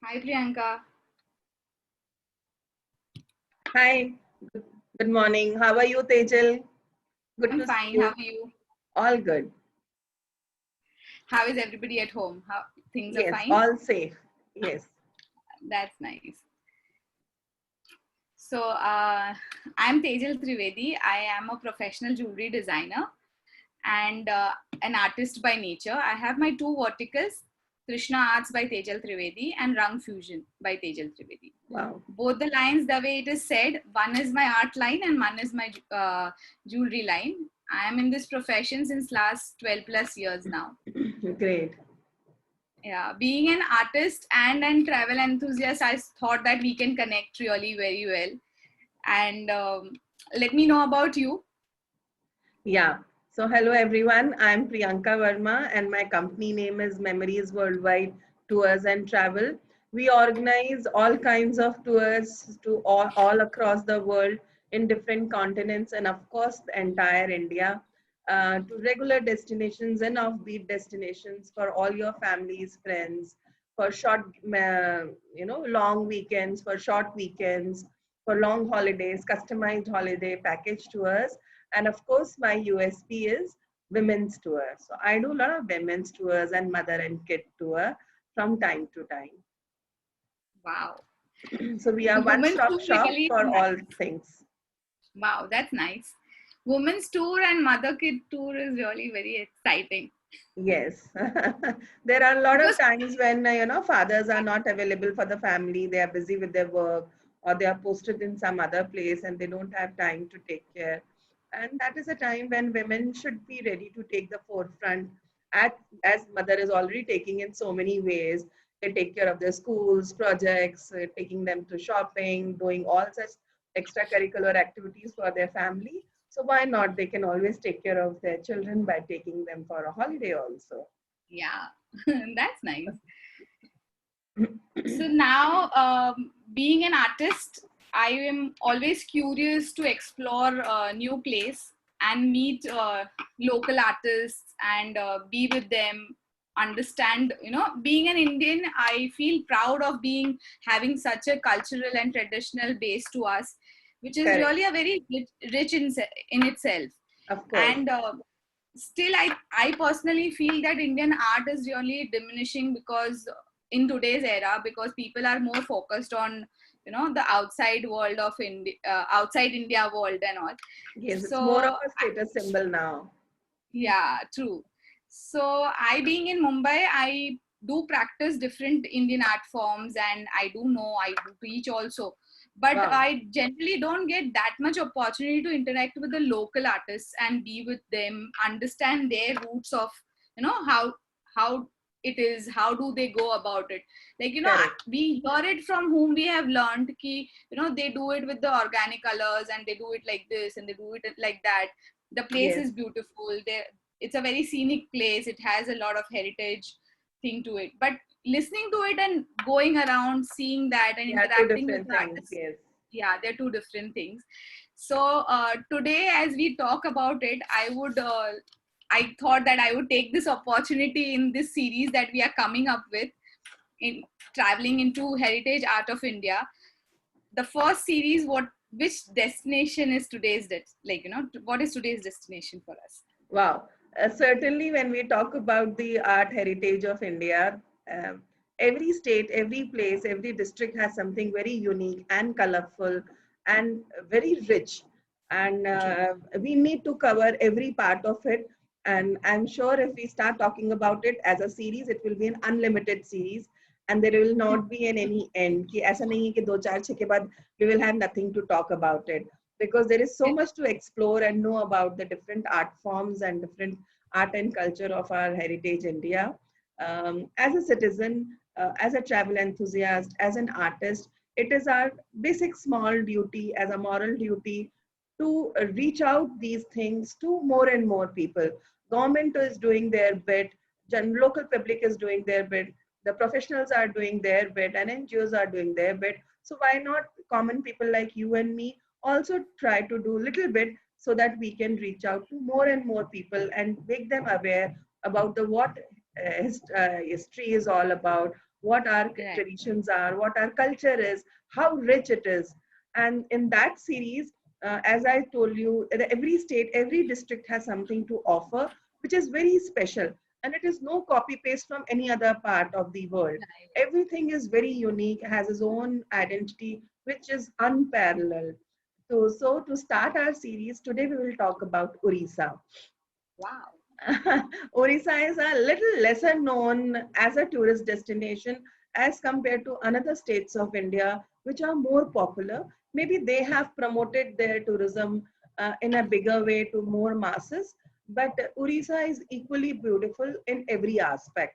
Hi Priyanka. Hi, good morning. How are you, Tejal? Good I'm to see fine. How you. are you? All good. How is everybody at home? How things are Yes, fine? all safe. Yes. That's nice. So I'm Tejal Trivedi. I am a professional jewelry designer and an artist by nature. I have my two verticals, Krishna Arts by Tejal Trivedi and Rang Fusion by Tejal Trivedi. Wow. Both the lines, the way it is said, one is my art line and one is my jewelry line. I am in this profession since last 12 plus years now. Great. Yeah, being an artist and an travel enthusiast, I thought that we can connect really very well. And let me know about you. Yeah. So, hello everyone. I'm Priyanka Verma, and my company name is Memories Worldwide Tours and Travel. We organize all kinds of tours to all across the world in different continents, and of course, the entire India, to regular destinations and offbeat destinations for all your families, friends, for short, long weekends, for short weekends, for long holidays, customized holiday package tours, and of course, my USP is women's tour. So I do a lot of women's tours and mother and kid tour from time to time. Wow. So we are Women's one-stop tour shop really for all nice. things. Wow, that's nice. Women's tour and mother kid tour is really very exciting. Yes. There are a lot of Because times when, fathers are not available for the family. They are busy with their work or they are posted in some other place and they don't have time to take care. And that is a time when women should be ready to take the forefront at, as mother is already taking in so many ways. They take care of their schools, projects, taking them to shopping, doing all such extracurricular activities for their family. So why not? They can always take care of their children by taking them for a holiday also. yeah, that's nice. So now, being an artist, I am always curious to explore a new place and meet local artists and be with them. Understand, being an Indian, I feel proud of being having such a cultural and traditional base to us, which is Correct. really a very rich in itself. Of course. And still I personally feel that Indian art is really diminishing because in today's era, because people are more focused on the outside world of India, outside India world and all. Yes, it's more of So a status symbol now. yeah, true. So I being in Mumbai, I do practice different Indian art forms and I do know I do teach also. But Wow. I generally don't get that much opportunity to interact with the local artists and be with them, understand their roots of, how it is, how do they go about it. Like, Correct. we hear it from whom we have learned ki, they do it with the organic colors and they do it like this and they do it like that. The place Yes. is beautiful. It's a very scenic place. It has a lot of heritage thing to it. But listening to it and going around, seeing that and They are two interacting with different the things. artists, Yes. yeah, they're two different things. So today, as we talk about it, I thought that I would take this opportunity in this series that we are coming up with in traveling into heritage art of India. The first series, which destination is today's what is today's destination for us? Wow. Certainly, when we talk about the art heritage of India, um, every state, every place, every district has something very unique and colorful and very rich. And True. we need to cover every part of it. And I'm sure if we start talking about it as a series, it will be an unlimited series. And there will not be any end. कि ऐसा नहीं है कि दो चार छः के बाद we will have nothing to talk about it, because there is so much to explore and know about the different art forms and different art and culture of our heritage India. As a citizen, as a travel enthusiast, as an artist, it is our basic small duty as a moral duty to reach out these things to more and more people. Government is doing their bit, local public is doing their bit, the professionals are doing their bit, and NGOs are doing their bit. So why not common people like you and me also try to do a little bit so that we can reach out to more and more people and make them aware about the what history is all about, what our Right. traditions are, what our culture is, how rich it is. And in that series, as I told you, every state, every district has something to offer, which is very special. And it is no copy paste from any other part of the world. Right. Everything is very unique, has its own identity, which is unparalleled. So to start our series, today we will talk about Orissa. Wow. Orissa is a little lesser known as a tourist destination as compared to another states of India, which are more popular. Maybe they have promoted their tourism in a bigger way to more masses, but Orissa is equally beautiful in every aspect.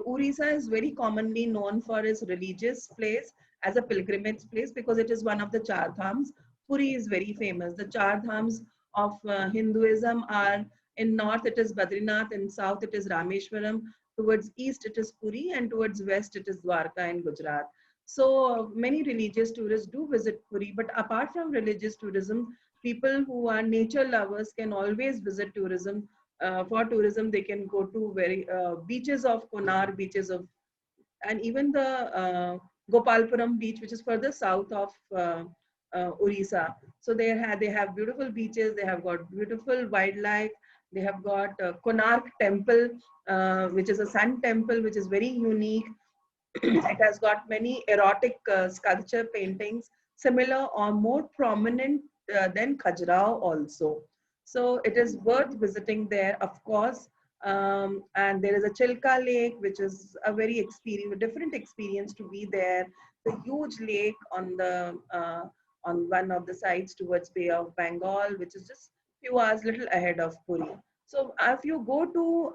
Orissa is very commonly known for its religious place as a pilgrimage place because it is one of the Char Dhams. Puri is very famous. The Char Dhams of Hinduism are in north it is Badrinath, in south it is Rameshwaram, towards east it is Puri, and towards west it is Dwarka in Gujarat. So many religious tourists do visit Puri, but apart from religious tourism, people who are nature lovers can always visit tourism. For tourism, they can go to very beaches of Konar, beaches of, and even the Gopalpuram beach, which is further south of Orissa. So they have beautiful beaches. They have got beautiful wildlife. They have got Konark Temple, which is a sun temple, which is very unique. It has got many erotic sculpture paintings, similar or more prominent than Khajuraho also. So it is worth visiting there, of course. And there is a Chilka Lake, which is a very different experience to be there. The huge lake on one of the sides towards Bay of Bengal, which is just few hours little ahead of Puri. So if you go to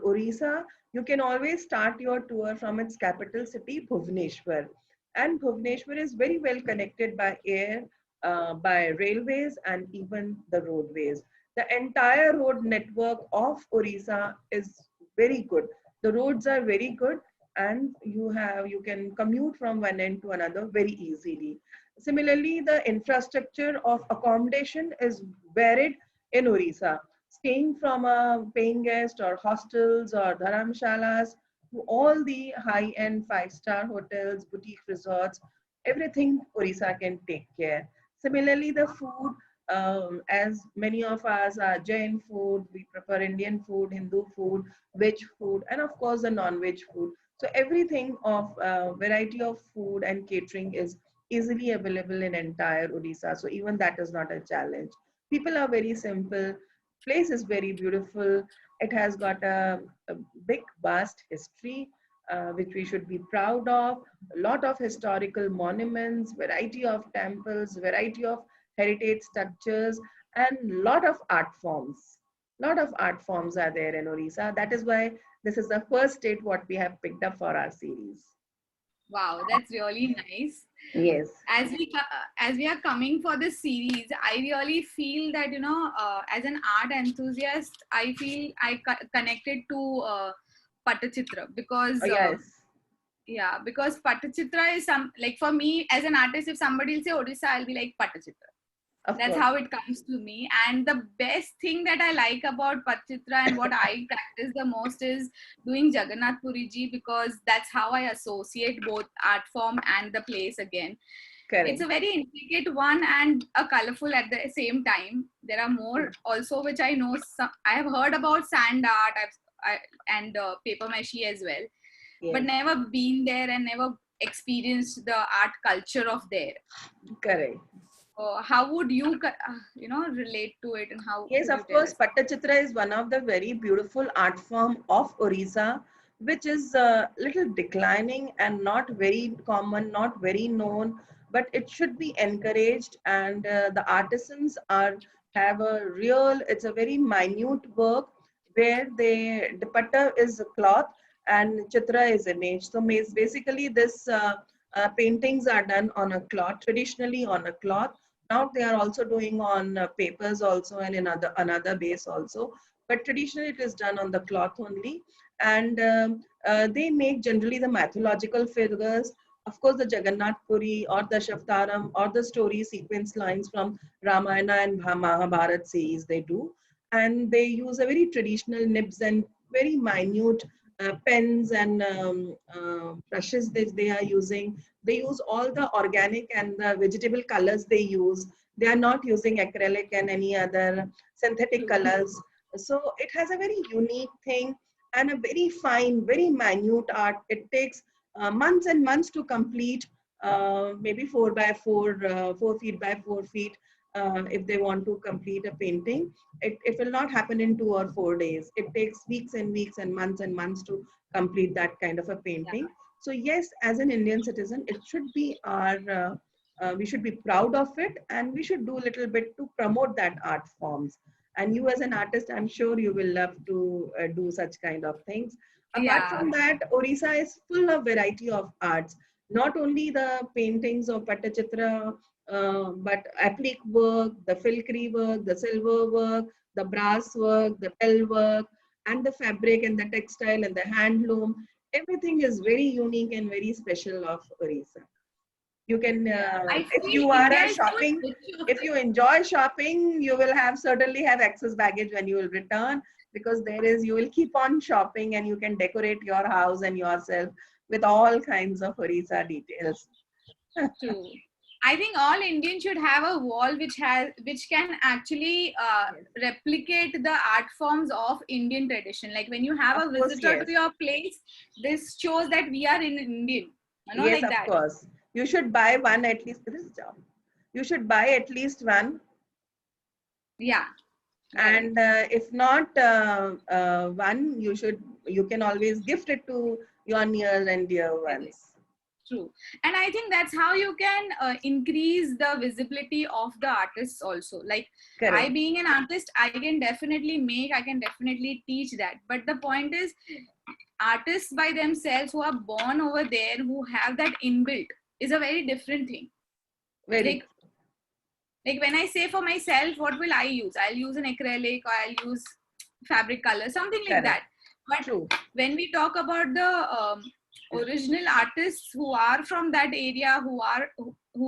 Orissa, you can always start your tour from its capital city, Bhubaneswar. And Bhubaneswar is very well connected by air, by railways, and even the roadways. The entire road network of Orissa is very good. The roads are very good, and you can commute from one end to another very easily. Similarly, the infrastructure of accommodation is varied in Orissa, staying from a paying guest or hostels or dharamshalas to all the high-end five-star hotels, boutique resorts, everything Orissa can take care. Similarly, the food, as many of us are Jain food, we prefer Indian food, Hindu food, veg food, and of course the non-veg food. So everything of variety of food and catering is easily available in entire Odisha. So even that is not a challenge. People are very simple. Place is very beautiful. It has got a big, vast history, which we should be proud of. A lot of historical monuments, variety of temples, variety of heritage structures, and lot of art forms. Lot of art forms are there in Orissa. That is why this is the first state what we have picked up for our series. Wow, that's really nice. Yes. As we are coming for this series, I really feel that as an art enthusiast, I feel connected to Patachitra because Oh, yes. yeah, because Patachitra is some, like, for me as an artist, if somebody will say Odisha, I'll be like Patachitra. Of That's course. how it comes to me. And the best thing that I like about Patachitra and what I practice the most is doing Jagannath Puriji, because that's how I associate both art form and the place again. It's Correct. a very intricate one and a colorful at the same time. There are more also which I know. I have heard about sand art and paper mache as well, but Yes. never been there and never experienced the art culture of there. Correct. How would you, relate to it, and how Yes, could you of tell course, us? Pattachitra is one of the very beautiful art form of Orissa, which is a little declining and not very common, not very known, but it should be encouraged. And the artisans have a real, it's a very minute work where the patta is a cloth and chitra is image. So basically this paintings are done on a cloth, traditionally on a cloth. Now they are also doing on papers also and in another base also, but traditionally it is done on the cloth only. And they make generally the mythological figures, of course the Jagannath Puri or the Shaftaram or the story sequence lines from Ramayana and Mahabharata series they do. And they use a very traditional nibs and very minute pens and brushes that they are using. They use all the organic and the vegetable colors they use. They are not using acrylic and any other synthetic True. colors. So it has a very unique thing and a very fine, very minute art. It takes months and months to complete, maybe 4 by 4, 4 feet by 4 feet. If they want to complete a painting, it will not happen in 2 or 4 days. It takes weeks and weeks and months to complete that kind of a Yeah. painting. So yes, as an Indian citizen, it should be our, we should be proud of it, and we should do a little bit to promote that art forms. And you as an artist, I'm sure you will love to do such kind of things. Apart Yeah. from that, Orissa is full of variety of arts. Not only the paintings of Pattachitra, but applique work, the filigree work, the silver work, the brass work, the bell work, and the fabric and the textile and the handloom. Everything is very unique and very special of Orissa. You can, Yeah. I if feel you are India a is so shopping, rich of if you enjoy shopping, you will have certainly have excess baggage when you will return, because there is, you will keep on shopping and you can decorate your house and yourself with all kinds of Orissa details. true. I think all Indians should have a wall which can actually Yes. replicate the art forms of Indian tradition. Like when you have Of a course, visitor yes. to your place, this shows that we are in Indian. Yes, Like of that. course. You should buy one at least. This is job. You should buy at least one, Yeah. Right. and if not one, you can always gift it to your near and dear Correct. ones. True. And I think that's how you can increase the visibility of the artists also. Like I Correct. being an artist, I can definitely make, I can definitely teach that. But the point is, artists by themselves who are born over there, who have that inbuilt, is a very different thing. Very Like like when I say for myself, what will I use? I'll use an acrylic or I'll use fabric color, something like correct. that. But True. when we talk about the original artists who are from that area, who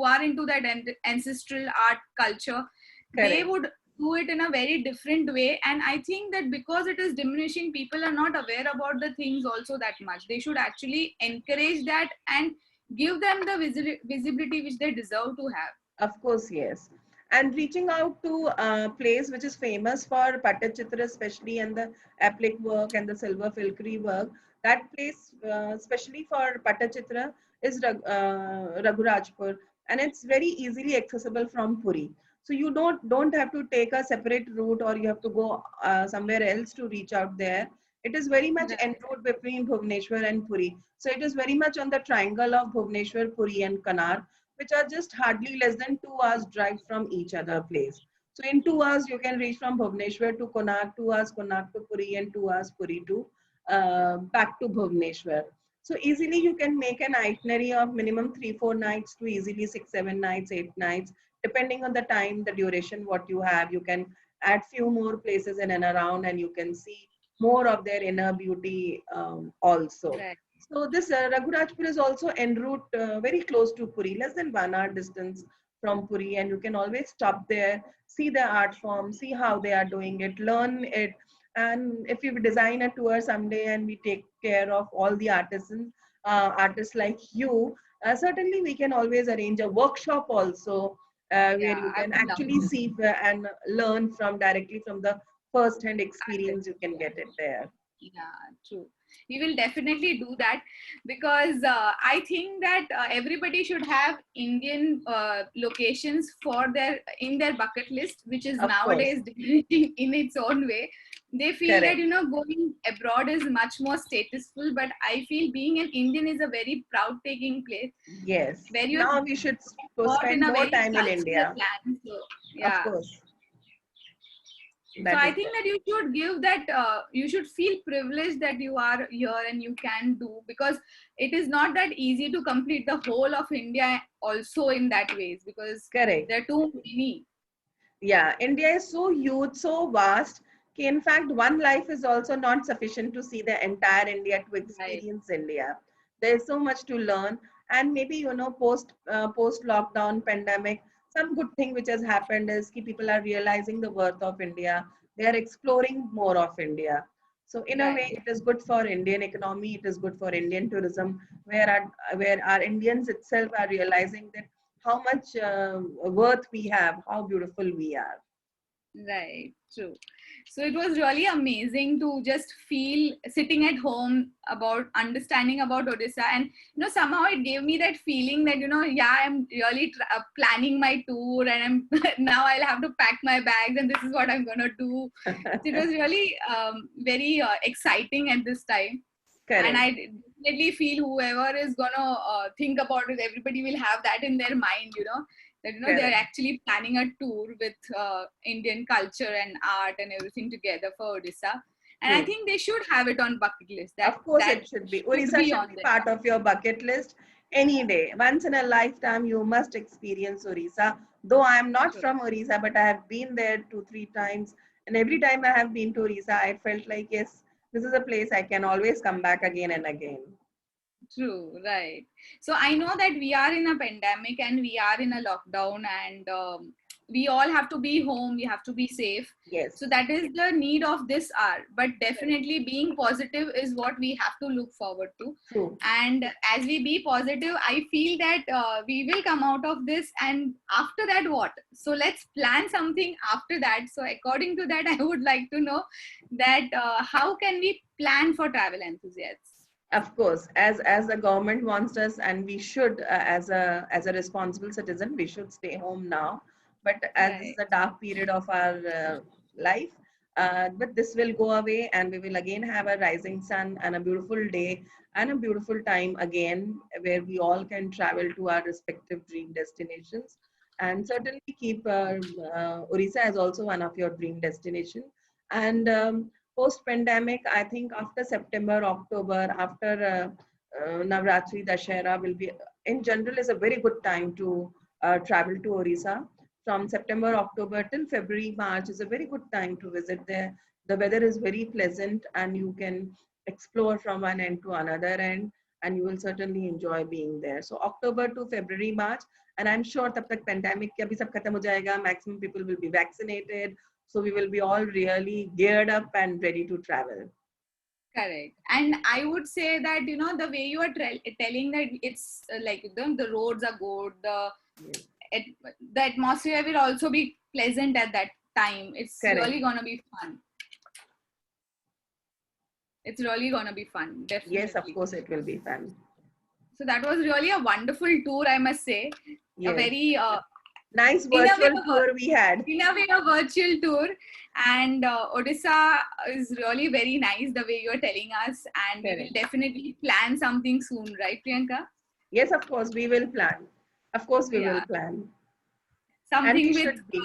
are into that ancestral art culture, they Correct. would do it in a very different way. And I think that because it is diminishing, people are not aware about the things also that much. They should actually encourage that and give them the visibility which they deserve to have. Of course, yes. And reaching out to a place which is famous for Pattachitra, especially, and the applique work and the silver filigree work, that place, especially for Pattachitra, is Raghurajpur, and it's very easily accessible from Puri. So you don't have to take a separate route, or you have to go somewhere else to reach out there. It is very much en Right. route between Bhubaneswar and Puri. So it is very much on the triangle of Bhubaneswar, Puri, and Kannauр, which are just hardly less than 2 hours drive from each other place. So in 2 hours, you can reach from Bhubaneswar to Konark, 2 hours Konark to Puri, and 2 hours Puri to back to Bhubaneswar. So easily you can make an itinerary of minimum 3-4 nights to easily 6-7 nights, 8 nights, depending on the time, the duration, what you have. You can add few more places in and around, and you can see more of their inner beauty also. Right. So this Raghurajpur is also en route, very close to Puri, less than 1 hour distance from Puri, and you can always stop there, see the art form, see how they are doing it, learn it. And if you design a tour someday and we take care of all the artists like you, certainly we can always arrange a workshop also, where Yeah, you I can would love actually to. see and learn from directly from the first-hand Artist. experience. You can get it there. Yeah, true. We will definitely do that because I think that everybody should have Indian locations for their in their bucket list, which is Of course, nowadays diminishing in its own way. They feel that correct. going abroad is much more statusful, but I feel being an Indian is a very proud taking place Yes. where you Now we should are taught in spend a more very time in cultural India. plan. So Of yeah, course, so that I is think there. that you should give that you should feel privileged that you are here and you can do, because it is not that easy to complete the whole of India also in that ways, because Correct. there are too many. Yeah, India is so huge, so vast. In fact, one life is also not sufficient to see the entire India, to Right. experience India. There is so much to learn, and maybe post lockdown pandemic, some good thing which has happened is that people are realizing the worth of India. They are exploring more of India. So in a way, Right. it is good for Indian economy. It is good for Indian tourism, where our Indians itself are realizing that how much worth we have, how beautiful we are. Right, true. So it was really amazing to just feel sitting at home about understanding about Odisha, and somehow it gave me that feeling that yeah, I'm really planning my tour, and I'm now I'll have to pack my bags, and this is what I'm gonna do. So it was really very exciting at this time, and Correct. I definitely feel whoever is gonna think about it, everybody will have that in their mind, that they're Correct. actually planning a tour with Indian culture and art and everything together for Odisha, and I True. think they should have it on bucket list. That Of course, that it should be. should Orissa be should on be there. part of your bucket list any day. Once in a lifetime, you must experience Orissa. Though I am not Sure. from Orissa, but I have been there 2, 3 times. And every time I have been to Orissa, I felt like, yes, this is a place I can always come back again and again. True, right. So I know that we are in a pandemic and we are in a lockdown, and we all have to be home, we have to be safe. Yes. So that is the need of this hour. But Correct. definitely being positive is what we have to look forward to. True. And as we be positive, I feel that we will come out of this. And after that, what? So let's plan something after that. So according to that, I would like to know that how can we plan for travel enthusiasts? Of course, as the government wants us, and we should, as a responsible citizen, we should stay home now. But as this is Right. a dark period of our life, but this will go away, and we will again have a rising sun and a beautiful day and a beautiful time again, where we all can travel to our respective dream destinations. And certainly keep Orissa as also one of your dream destination. And post pandemic, I think after September, October, after Navratri, Dashera will be, in general, is a very good time to travel to Orissa. From September, October till February, March is a very good time to visit there. The weather is very pleasant, and you can explore from one end to another end, and you will certainly enjoy being there. So October to February, March, and I'm sure tab tak pandemic ka bhi sab khatam ho jayega, maximum people will be vaccinated, so we will be all really geared up and ready to travel. Correct. And I would say that, the way you are telling that it's like the roads are good, Yes. it, the atmosphere will also be pleasant at that time. It's Correct. really going to be fun. It's really going to be fun, Yes, of definitely. course, it will be fun. So that was really a wonderful tour, I must say. A Yes. very, Nice in a way, virtual tour we had. a virtual tour. And Odisha is really very nice the way you're telling us. And we will Correct. definitely plan something soon, right, Priyanka? Yes, of course, we will plan. Of course, we will Yeah. plan. And we Something with, should be.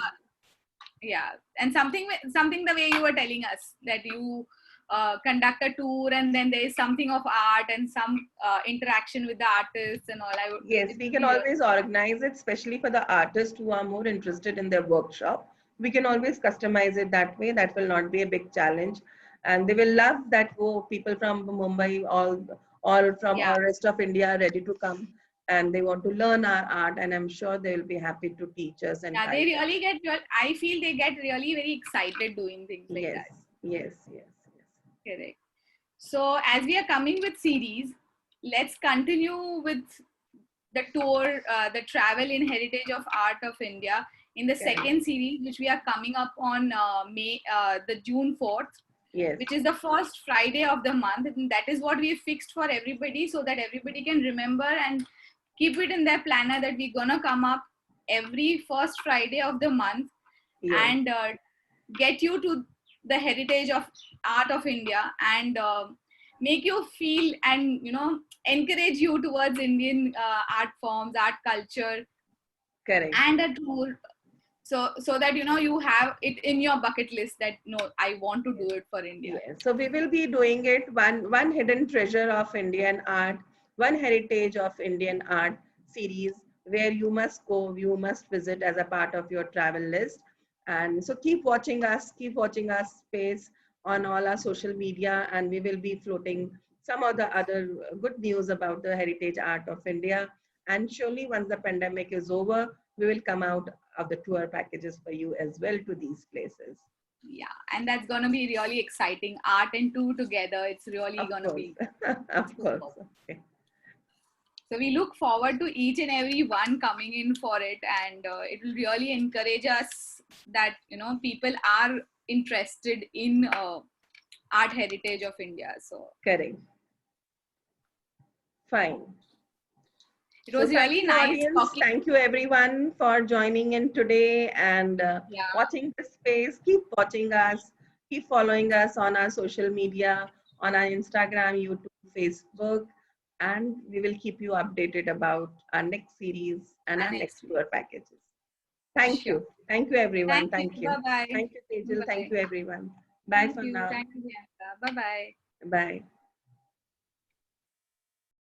yeah. And something the way you were telling us that you conduct a tour and then there is something of art and some interaction with the artists and all. Yes, It we will can be always organize it, especially for the artists who are more interested in their workshop. We can always customize it that way. That will not be a big challenge. And they will love that, oh, people from Mumbai, all from yeah. all rest of India are ready to come, and they want to learn our art. And I'm sure they will be happy to teach us and Yeah, they guide us. really I feel they get really very excited doing things like Yes, that. yes, yes, yes. Correct. So as we are coming with series, let's continue with the tour, the travel in heritage of art of India in the Correct. second series, which we are coming up on the June 4th, Yes, which is the first Friday of the month. And that is what we fixed for everybody so that everybody can remember and keep it in their planner that we're gonna come up every first Friday of the month yes. and get you to the heritage of art of India and make you feel and encourage you towards Indian art forms, art culture, Correct. and a tour. So that you have it in your bucket list that no, I want to do it for India. Yes, so we will be doing it one hidden treasure of Indian art, one heritage of Indian art series where you must go, you must visit as a part of your travel list. And so keep watching us space on all our social media, and we will be floating some of the other good news about the heritage art of India. And surely once the pandemic is over, we will come out of the tour packages for you as well to these places. Yeah, and that's gonna be really exciting. Art and two together, it's really Of gonna course. be Of course. superb. Okay. So we look forward to each and every one coming in for it, and it will really encourage us that people are interested in art heritage of India. So Correct. Fine. it So was thank really you, nice audience. talking. Thank you, everyone, for joining in today and Yeah, watching this space. Keep watching us. Keep following us on our social media, on our Instagram, YouTube, Facebook, and we will keep you updated about our next series and our and next next week. tour packages. Thank Sure. you. Thank you, everyone. Thank you. Thank you. Bye bye. Thank you, Tejal. Thank Bye. you, everyone. Bye Thank for you. now. Thank you, Bianca. Bye bye. Bye.